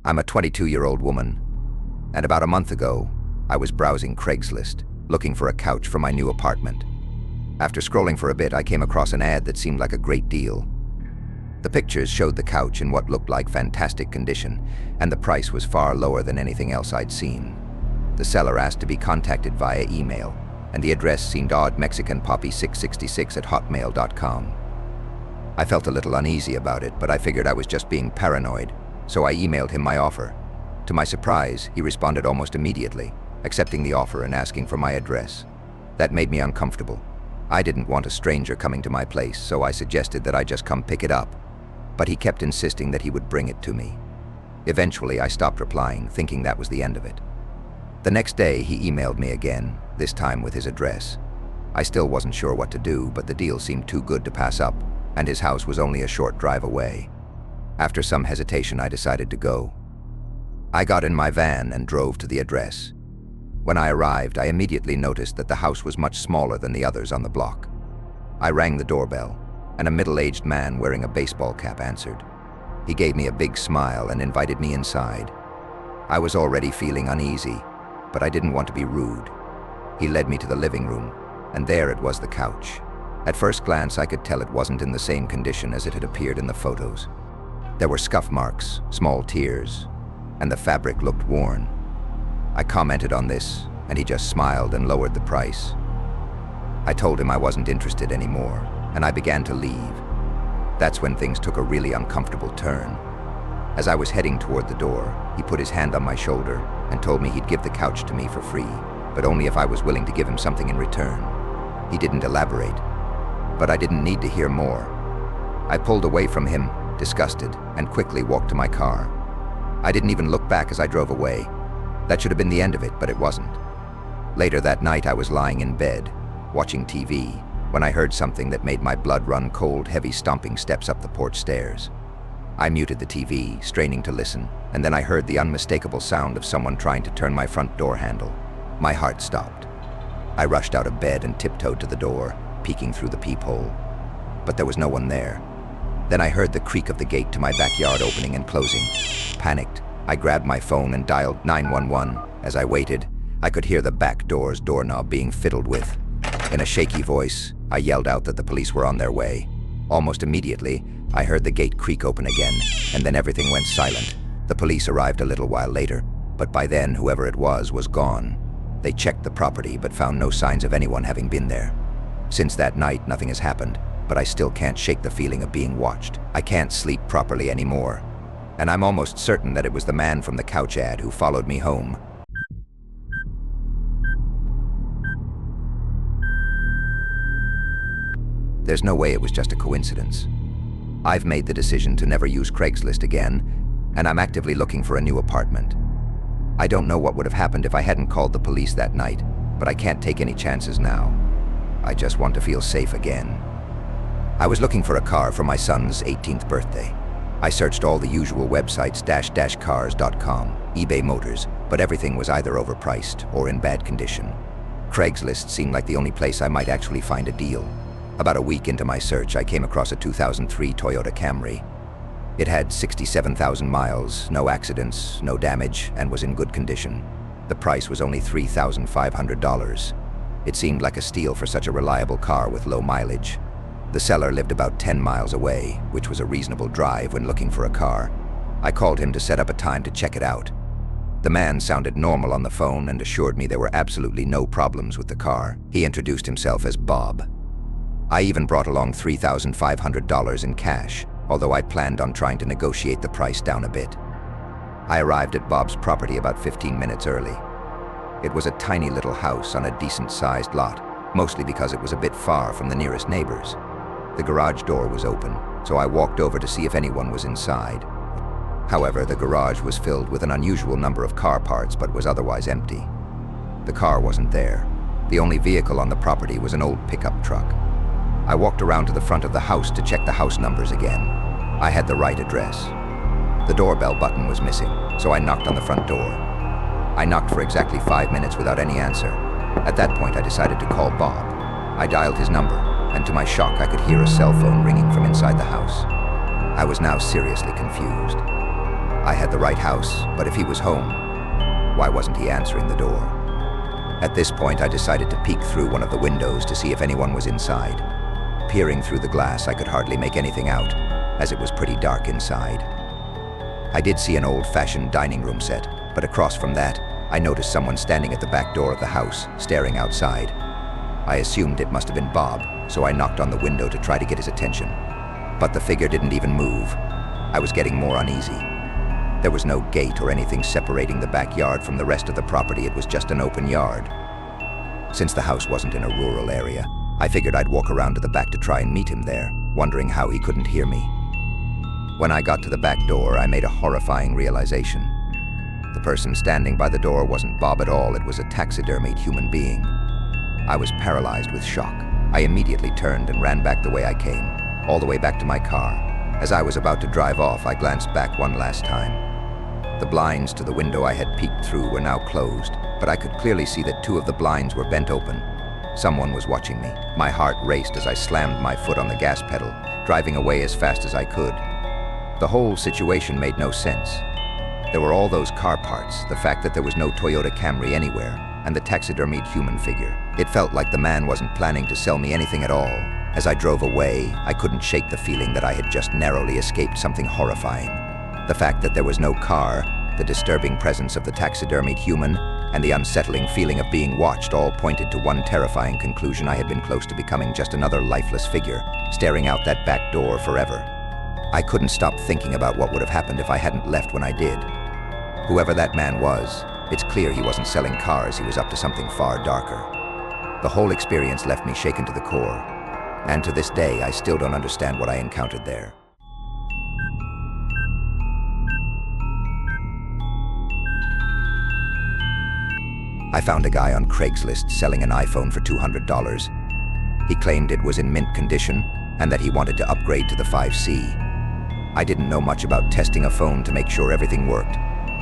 I'm a 22-year-old woman, and about a month ago, I was browsing Craigslist, looking for a couch for my new apartment. After scrolling for a bit, I came across an ad that seemed like a great deal. The pictures showed the couch in what looked like fantastic condition, and the price was far lower than anything else I'd seen. The seller asked to be contacted via email, and the address seemed odd: mexicanpoppy666@hotmail.com. I felt a little uneasy about it, but I figured I was just being paranoid, so I emailed him my offer. To my surprise, he responded almost immediately, accepting the offer and asking for my address. That made me uncomfortable. I didn't want a stranger coming to my place, so I suggested that I just come pick it up, but he kept insisting that he would bring it to me. Eventually, I stopped replying, thinking that was the end of it. The next day, he emailed me again, this time with his address. I still wasn't sure what to do, but the deal seemed too good to pass up, and his house was only a short drive away. After some hesitation, I decided to go. I got in my van and drove to the address. When I arrived, I immediately noticed that the house was much smaller than the others on the block. I rang the doorbell, and a middle-aged man wearing a baseball cap answered. He gave me a big smile and invited me inside. I was already feeling uneasy, but I didn't want to be rude. He led me to the living room, and there it was, the couch. At first glance, I could tell it wasn't in the same condition as it had appeared in the photos. There were scuff marks, small tears, and the fabric looked worn. I commented on this, and he just smiled and lowered the price. I told him I wasn't interested anymore, and I began to leave. That's when things took a really uncomfortable turn. As I was heading toward the door, he put his hand on my shoulder and told me he'd give the couch to me for free, but only if I was willing to give him something in return. He didn't elaborate, but I didn't need to hear more. I pulled away from him, disgusted, and quickly walked to my car. I didn't even look back as I drove away. That should have been the end of it, but it wasn't. Later that night, I was lying in bed, watching TV, when I heard something that made my blood run cold, heavy stomping steps up the porch stairs. I muted the TV, straining to listen, and then I heard the unmistakable sound of someone trying to turn my front door handle. My heart stopped. I rushed out of bed and tiptoed to the door, peeking through the peephole. But there was no one there. Then I heard the creak of the gate to my backyard opening and closing. Panicked, I grabbed my phone and dialed 911. As I waited, I could hear the back door's doorknob being fiddled with. In a shaky voice, I yelled out that the police were on their way. Almost immediately, I heard the gate creak open again, and then everything went silent. The police arrived a little while later, but by then, whoever it was gone. They checked the property, but found no signs of anyone having been there. Since that night, nothing has happened, but I still can't shake the feeling of being watched. I can't sleep properly anymore, and I'm almost certain that it was the man from the couch ad who followed me home. There's no way it was just a coincidence. I've made the decision to never use Craigslist again, and I'm actively looking for a new apartment. I don't know what would have happened if I hadn't called the police that night, but I can't take any chances now. I just want to feel safe again. I was looking for a car for my son's 18th birthday. I searched all the usual websites, cars.com, eBay Motors, but everything was either overpriced or in bad condition. Craigslist seemed like the only place I might actually find a deal. About a week into my search, I came across a 2003 Toyota Camry. It had 67,000 miles, no accidents, no damage, and was in good condition. The price was only $3,500. It seemed like a steal for such a reliable car with low mileage. The seller lived about 10 miles away, which was a reasonable drive when looking for a car. I called him to set up a time to check it out. The man sounded normal on the phone and assured me there were absolutely no problems with the car. He introduced himself as Bob. I even brought along $3,500 in cash, although I planned on trying to negotiate the price down a bit. I arrived at Bob's property about 15 minutes early. It was a tiny little house on a decent-sized lot, mostly because it was a bit far from the nearest neighbors. The garage door was open, so I walked over to see if anyone was inside. However, the garage was filled with an unusual number of car parts but was otherwise empty. The car wasn't there. The only vehicle on the property was an old pickup truck. I walked around to the front of the house to check the house numbers again. I had the right address. The doorbell button was missing, so I knocked on the front door. I knocked for exactly 5 minutes without any answer. At that point, I decided to call Bob. I dialed his number, and to my shock, I could hear a cell phone ringing from inside the house. I was now seriously confused. I had the right house, but if he was home, why wasn't he answering the door? At this point, I decided to peek through one of the windows to see if anyone was inside. Peering through the glass, I could hardly make anything out, as it was pretty dark inside. I did see an old-fashioned dining room set, but across from that, I noticed someone standing at the back door of the house, staring outside. I assumed it must have been Bob, so I knocked on the window to try to get his attention. But the figure didn't even move. I was getting more uneasy. There was no gate or anything separating the backyard from the rest of the property. It was just an open yard. Since the house wasn't in a rural area, I figured I'd walk around to the back to try and meet him there, wondering how he couldn't hear me. When I got to the back door, I made a horrifying realization. The person standing by the door wasn't Bob at all. It was a taxidermied human being. I was paralyzed with shock. I immediately turned and ran back the way I came, all the way back to my car. As I was about to drive off, I glanced back one last time. The blinds to the window I had peeked through were now closed, but I could clearly see that 2 of the blinds were bent open. Someone was watching me. My heart raced as I slammed my foot on the gas pedal, driving away as fast as I could. The whole situation made no sense. There were all those car parts, the fact that there was no Toyota Camry anywhere, and the taxidermied human figure. It felt like the man wasn't planning to sell me anything at all. As I drove away, I couldn't shake the feeling that I had just narrowly escaped something horrifying. The fact that there was no car, the disturbing presence of the taxidermied human, and the unsettling feeling of being watched all pointed to one terrifying conclusion: I had been close to becoming just another lifeless figure, staring out that back door forever. I couldn't stop thinking about what would have happened if I hadn't left when I did. Whoever that man was, it's clear he wasn't selling cars. He was up to something far darker. The whole experience left me shaken to the core, and to this day, I still don't understand what I encountered there. I found a guy on Craigslist selling an iPhone for $200. He claimed it was in mint condition and that he wanted to upgrade to the 5C. I didn't know much about testing a phone to make sure everything worked,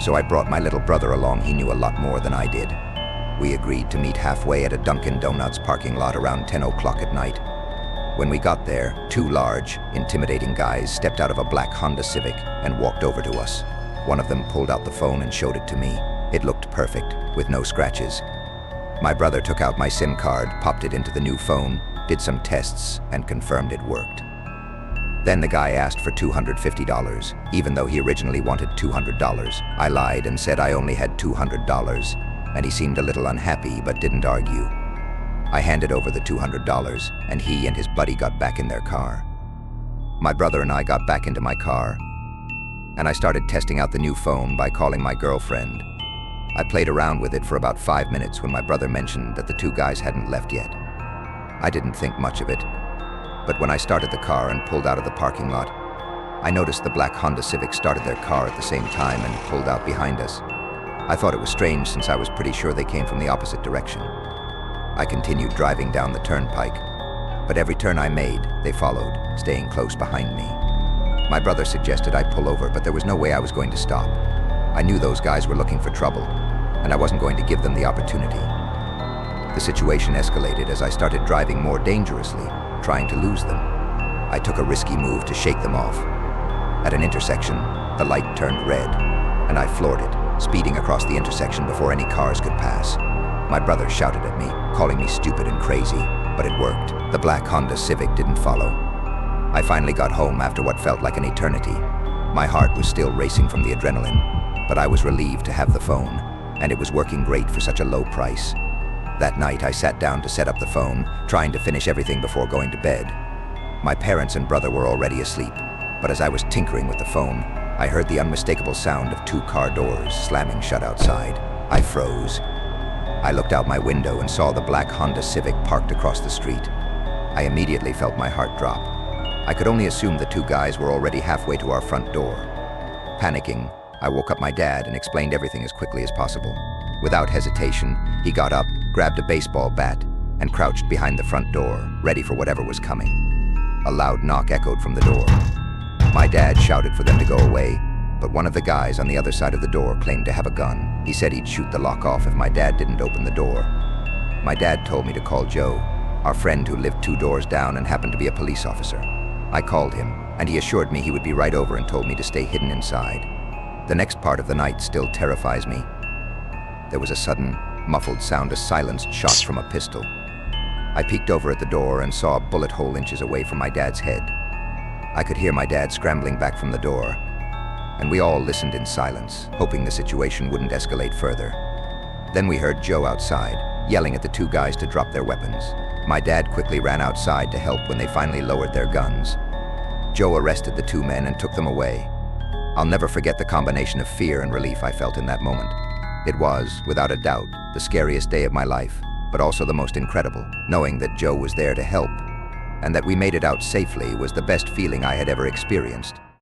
so I brought my little brother along. He knew a lot more than I did. We agreed to meet halfway at a Dunkin' Donuts parking lot around 10 o'clock at night. When we got there, 2 large, intimidating guys stepped out of a black Honda Civic and walked over to us. One of them pulled out the phone and showed it to me. It looked perfect, with no scratches. My brother took out my SIM card, popped it into the new phone, did some tests, and confirmed it worked. Then the guy asked for $250, even though he originally wanted $200. I lied and said I only had $200, and he seemed a little unhappy but didn't argue. I handed over the $200, and he and his buddy got back in their car. My brother and I got back into my car, and I started testing out the new phone by calling my girlfriend. I played around with it for about 5 minutes when my brother mentioned that the 2 guys hadn't left yet. I didn't think much of it, but when I started the car and pulled out of the parking lot, I noticed the black Honda Civic started their car at the same time and pulled out behind us. I thought it was strange since I was pretty sure they came from the opposite direction. I continued driving down the turnpike, but every turn I made, they followed, staying close behind me. My brother suggested I pull over, but there was no way I was going to stop. I knew those guys were looking for trouble, and I wasn't going to give them the opportunity. The situation escalated as I started driving more dangerously, trying to lose them. I took a risky move to shake them off. At an intersection, the light turned red, and I floored it, speeding across the intersection before any cars could pass. My brother shouted at me, calling me stupid and crazy, but it worked. The black Honda Civic didn't follow. I finally got home after what felt like an eternity. My heart was still racing from the adrenaline, but I was relieved to have the phone, and it was working great for such a low price. That night, I sat down to set up the phone, trying to finish everything before going to bed. My parents and brother were already asleep, but as I was tinkering with the phone, I heard the unmistakable sound of 2 car doors slamming shut outside. I froze. I looked out my window and saw the black Honda Civic parked across the street. I immediately felt my heart drop. I could only assume the 2 guys were already halfway to our front door. Panicking, I woke up my dad and explained everything as quickly as possible. Without hesitation, he got up, grabbed a baseball bat, and crouched behind the front door, ready for whatever was coming. A loud knock echoed from the door. My dad shouted for them to go away, but one of the guys on the other side of the door claimed to have a gun. He said he'd shoot the lock off if my dad didn't open the door. My dad told me to call Joe, our friend who lived 2 doors down and happened to be a police officer. I called him, and he assured me he would be right over and told me to stay hidden inside. The next part of the night still terrifies me. There was a sudden, muffled sound, a silenced shot from a pistol. I peeked over at the door and saw a bullet hole inches away from my dad's head. I could hear my dad scrambling back from the door, and we all listened in silence, hoping the situation wouldn't escalate further. Then we heard Joe outside, yelling at the two guys to drop their weapons. My dad quickly ran outside to help when they finally lowered their guns. Joe arrested the two men and took them away. I'll never forget the combination of fear and relief I felt in that moment. It was, without a doubt, the scariest day of my life, but also the most incredible. Knowing that Joe was there to help, and that we made it out safely, was the best feeling I had ever experienced.